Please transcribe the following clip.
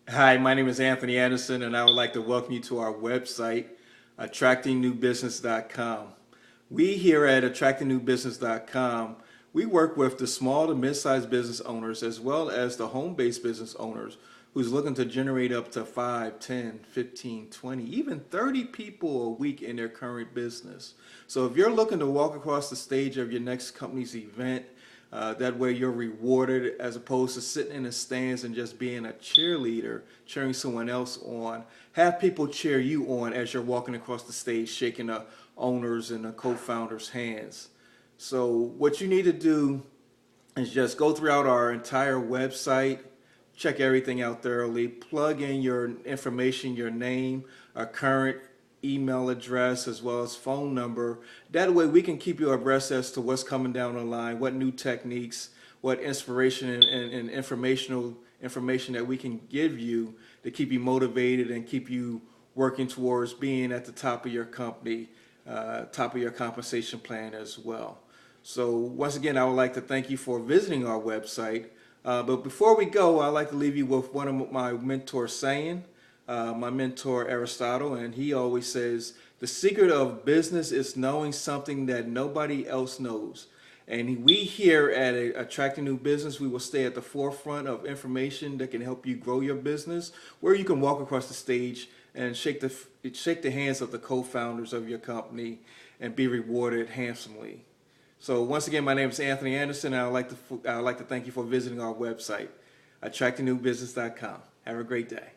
Hi, my name is Anthony Anderson, and I would like to welcome you to our website, attractingnewbusiness.com. We here at attractingnewbusiness.com, we work with the small to mid-sized business owners as well as the home-based business owners who's looking to generate up to 5, 10, 15, 20, even 30 people a week in their current business. So if you're looking to walk across the stage of your next company's event, that way you're rewarded as opposed to sitting in the stands and just being a cheerleader, cheering someone else on. Have people cheer you on as you're walking across the stage, shaking the owners and the co-founders' hands. So what you need to do is just go throughout our entire website, check everything out thoroughly, plug in your information, your name, a current email address, as well as phone number. That way we can keep you abreast as to what's coming down the line, what new techniques, what inspiration and information that we can give you to keep you motivated and keep you working towards being at the top of your company, top of your compensation plan as well. So once again, I would like to thank you for visiting our website. But before we go, I'd like to leave you with one of my mentors saying, my mentor Aristotle, and he always says, the secret of business is knowing something that nobody else knows. And we here at Attracting New Business, we will stay at the forefront of information that can help you grow your business, where you can walk across the stage and shake the hands of the co-founders of your company and be rewarded handsomely. So once again, my name is Anthony Anderson, and I'd like to thank you for visiting our website, attractingnewbusiness.com. Have a great day.